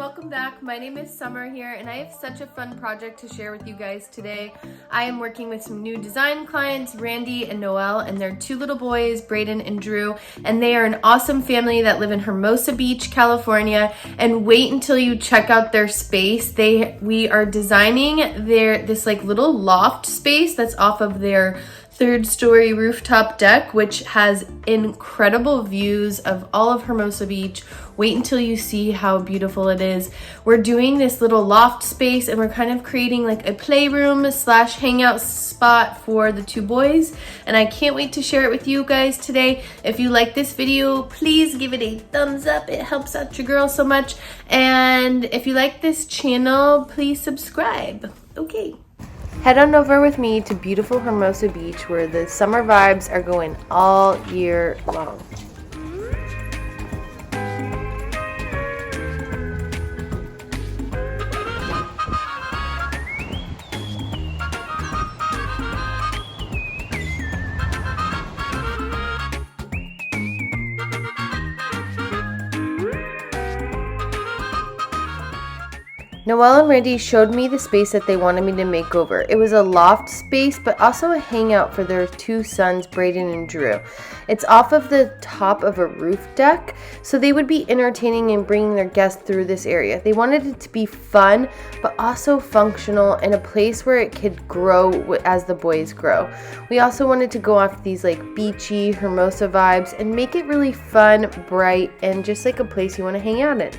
welcome back. My name is Summer here and I have such a fun project to share with you guys today. I am working with some new design clients, Randy and Noelle, and their two little boys, Braden and Drew, and they are an awesome family that live in Hermosa Beach, California. And wait until you check out their space. We are designing this like little loft space that's off of their third-story rooftop deck, which has incredible views of all of Hermosa Beach. Wait until you see how beautiful it is. We're doing this little loft space and we're kind of creating like a playroom slash hangout spot for the two boys. And I can't wait to share it with you guys today. If you like this video, please give it a thumbs up. It helps out your girl so much. And if you like this channel, please subscribe. Okay. Head on over with me to beautiful Hermosa Beach where the summer vibes are going all year long. Noelle and Randy showed me the space that they wanted me to make over. It was a loft space, but also a hangout for their two sons, Braden and Drew. It's off of the top of a roof deck, so they would be entertaining and bringing their guests through this area. They wanted it to be fun, but also functional and a place where it could grow as the boys grow. We also wanted to go off these like beachy Hermosa vibes and make it really fun, bright, and just like a place you want to hang out in.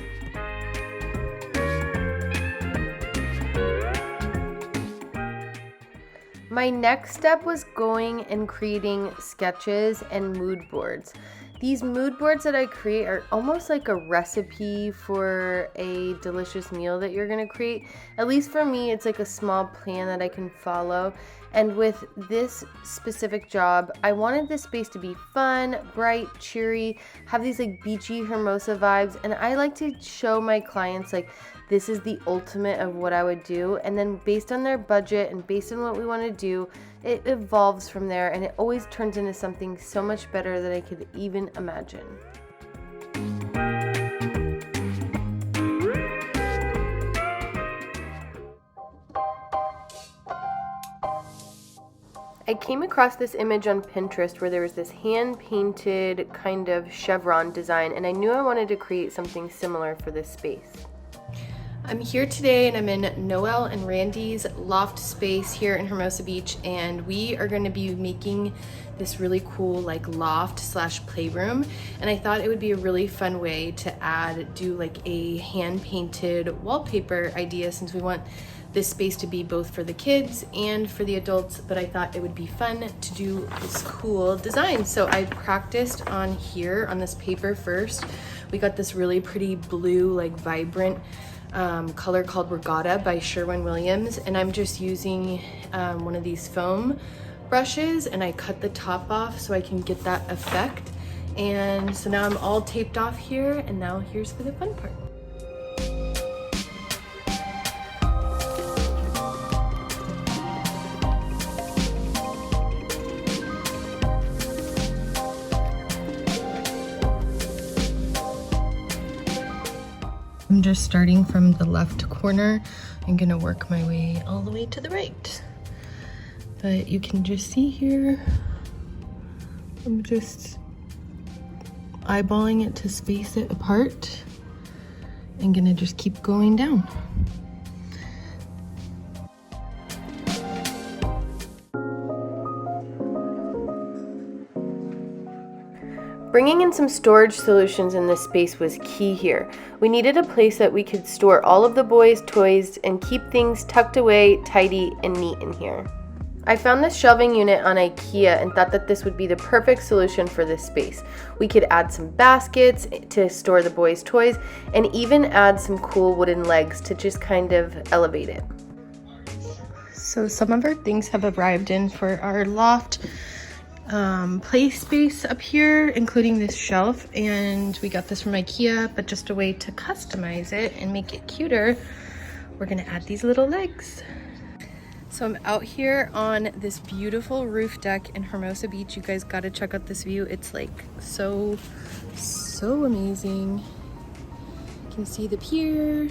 My next step was going and creating sketches and mood boards. These mood boards that I create are almost like a recipe for a delicious meal that you're going to create. At least for me, it's like a small plan that I can follow. And with this specific job, I wanted this space to be fun, bright, cheery, have these like beachy Hermosa vibes. And I like to show my clients like this is the ultimate of what I would do. And then based on their budget and based on what we want to do, it evolves from there and it always turns into something so much better than I could even imagine. I came across this image on Pinterest where there was this hand-painted kind of chevron design, and I knew I wanted to create something similar for this space. I'm here today and I'm in Noelle and Randy's loft space here in Hermosa Beach, and we are going to be making this really cool like loft slash playroom. And I thought it would be a really fun way to do like a hand-painted wallpaper idea, since we want this space to be both for the kids and for the adults, but I thought it would be fun to do this cool design. So I practiced on here on this paper first. We got this really pretty blue, like vibrant color called Regatta by Sherwin-Williams, and I'm just using one of these foam brushes, and I cut the top off so I can get that effect. And so now I'm all taped off here, and now here's for the fun part. I'm just starting from the left corner. I'm gonna work my way all the way to the right. But you can just see here, I'm just eyeballing it to space it apart. I'm gonna just keep going down. Bringing in some storage solutions in this space was key here. We needed a place that we could store all of the boys' toys and keep things tucked away, tidy, and neat in here. I found this shelving unit on IKEA and thought that this would be the perfect solution for this space. We could add some baskets to store the boys' toys and even add some cool wooden legs to just kind of elevate it. So some of our things have arrived in for our loft play space up here, including this shelf, and we got this from IKEA, but just a way to customize it and make it cuter, we're gonna add these little legs. So I'm out here on this beautiful roof deck in Hermosa Beach. You guys gotta check out this view. It's like so amazing. can see the pier.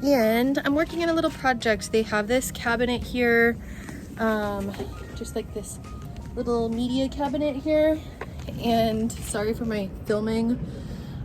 And I'm working on a little project. They have this cabinet here, just like this little media cabinet here. And sorry for my filming.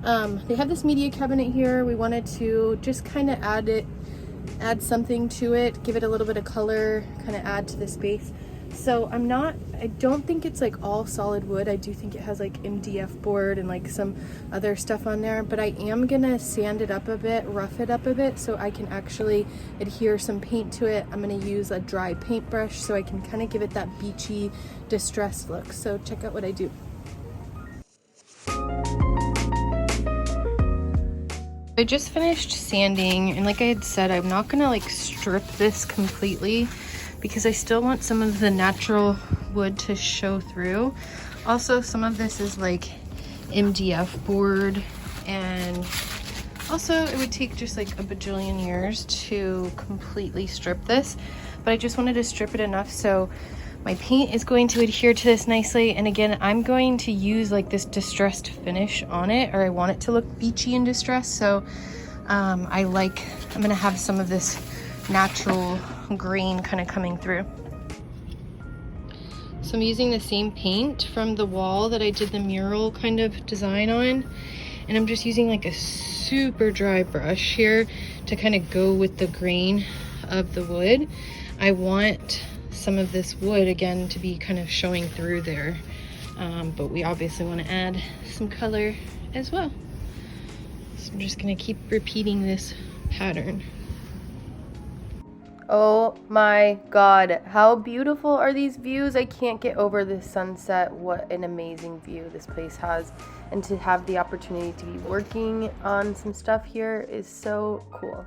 They have this media cabinet here. We wanted to just kind of add something to it, give it a little bit of color, kind of add to the space. So I don't think it's like all solid wood. I do think it has like MDF board and like some other stuff on there, but I am gonna sand it up a bit, rough it up a bit so I can actually adhere some paint to it. I'm gonna use a dry paintbrush so I can kind of give it that beachy, distressed look. So check out what I do. I just finished sanding, and like I had said, I'm not gonna like strip this completely because I still want some of the natural wood to show through. Also, some of this is like MDF board, and also it would take just like a bajillion years to completely strip this, but I just wanted to strip it enough so my paint is going to adhere to this nicely. And again, I'm going to use like this distressed finish on it, or I want it to look beachy and distressed. So I'm gonna have some of this natural green kind of coming through. So I'm using the same paint from the wall that I did the mural kind of design on, and I'm just using like a super dry brush here to kind of go with the grain of the wood. I want some of this wood again to be kind of showing through there, but we obviously want to add some color as well. So I'm just going to keep repeating this pattern. Oh my god, how beautiful are these views? I can't get over this sunset. What an amazing view this place has, and to have the opportunity to be working on some stuff here is so cool.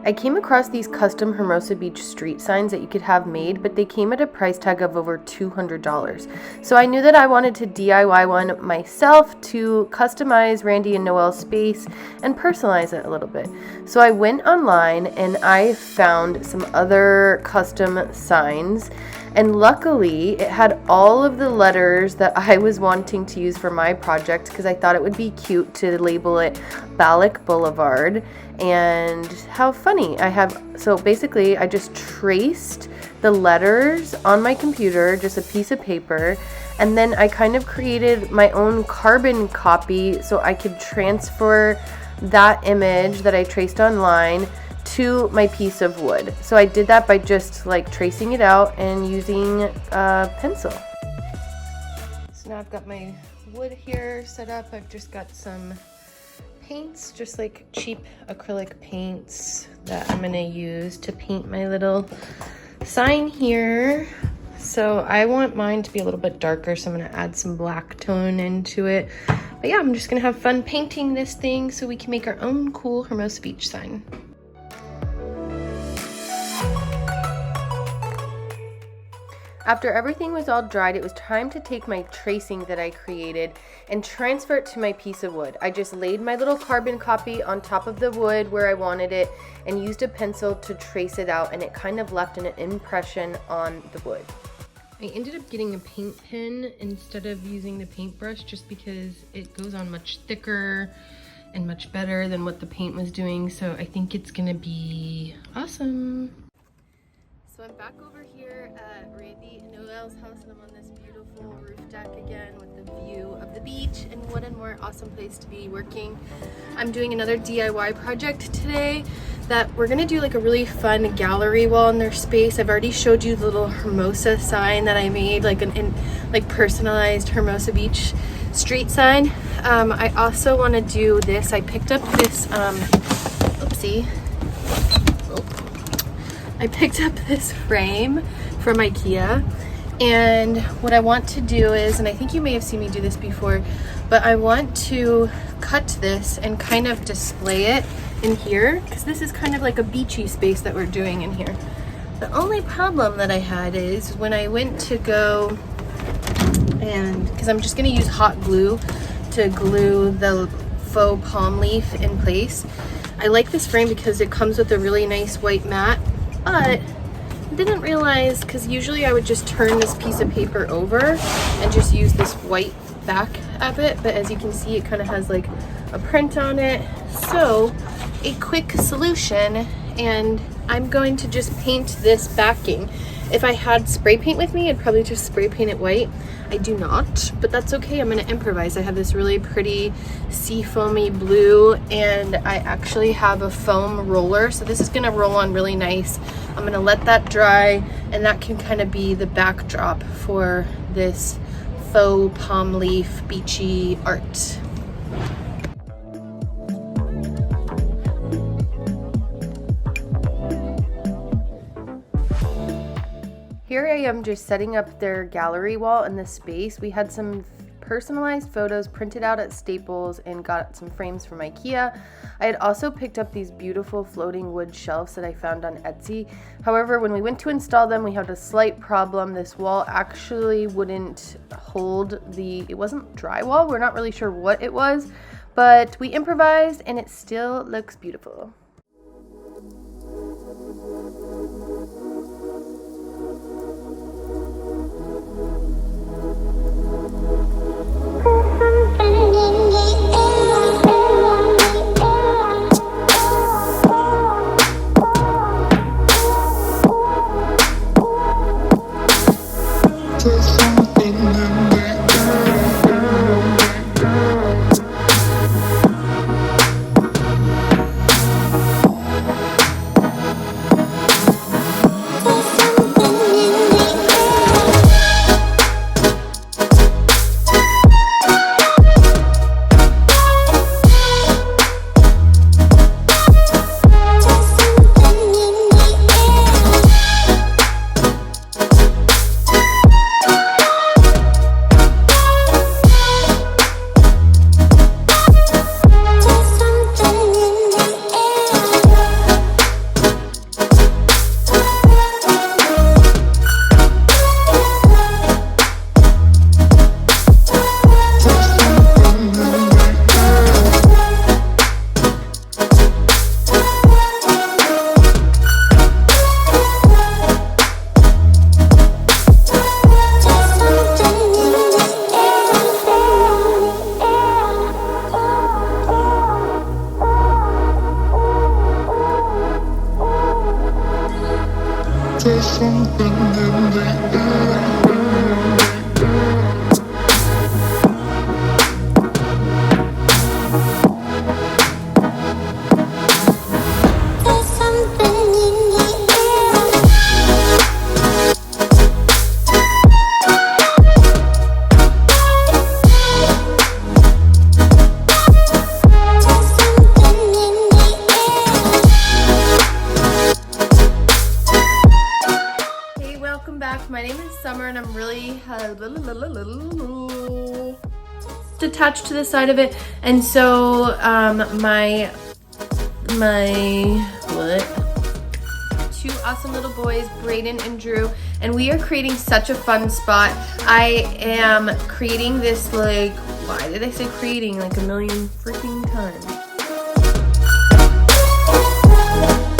I came across these custom Hermosa Beach street signs that you could have made, but they came at a price tag of over $200. So I knew that I wanted to DIY one myself to customize Randy and Noelle's space and personalize it a little bit. So I went online and I found some other custom signs, and luckily it had all of the letters that I was wanting to use for my project because I thought it would be cute to label it Ballack Boulevard. And how funny, so basically I just traced the letters on my computer, just a piece of paper, and then I kind of created my own carbon copy so I could transfer that image that I traced online to my piece of wood. So I did that by just like tracing it out and using a pencil. So now I've got my wood here set up. I've just got some paints, just like cheap acrylic paints that I'm gonna use to paint my little sign here. So I want mine to be a little bit darker, so I'm gonna add some black tone into it. But yeah, I'm just gonna have fun painting this thing so we can make our own cool Hermosa Beach sign. After everything was all dried, it was time to take my tracing that I created and transfer it to my piece of wood. I just laid my little carbon copy on top of the wood where I wanted it and used a pencil to trace it out, and it kind of left an impression on the wood. I ended up getting a paint pen instead of using the paintbrush just because it goes on much thicker and much better than what the paint was doing, so I think it's gonna be awesome. So I'm back over here at Randy and Noelle's house, and I'm on this beautiful roof deck again with the view of the beach, and what a more awesome place to be working. I'm doing another DIY project today that we're gonna do like a really fun gallery wall in their space. I've already showed you the little Hermosa sign that I made, like like personalized Hermosa Beach street sign. I also want to do this. I picked up this, oopsie. I picked up this frame from IKEA, and what I want to do is, and I think you may have seen me do this before, but I want to cut this and kind of display it in here, because this is kind of like a beachy space that we're doing in here. The only problem that I had is when I went to go, and because I'm just going to use hot glue to glue the faux palm leaf in place. I like this frame because it comes with a really nice white mat, but didn't realize, because usually I would just turn this piece of paper over and just use this white back of it, but as you can see, it kind of has like a print on it. So a quick solution, and I'm going to just paint this backing. If I had spray paint with me, I'd probably just spray paint it white. I do not, but that's okay. I'm gonna improvise. I have this really pretty sea foamy blue, and I actually have a foam roller, so this is gonna roll on really nice. I'm gonna let that dry, and that can kind of be the backdrop for this faux palm leaf beachy art. Here I am just setting up their gallery wall in this space. We had some personalized photos printed out at Staples and got some frames from IKEA. I had also picked up these beautiful floating wood shelves that I found on Etsy. However, when we went to install them, we had a slight problem. This wall actually wouldn't hold it wasn't drywall. We're not really sure what it was, but we improvised and it still looks beautiful. There's something in the air. There's something in the air. Hey, welcome back. My name is Summer and I'm really attached to the side of it, and so my two awesome little boys, Braden and Drew, and we are creating such a fun spot. I am creating this, like, why did I say creating like a million freaking times?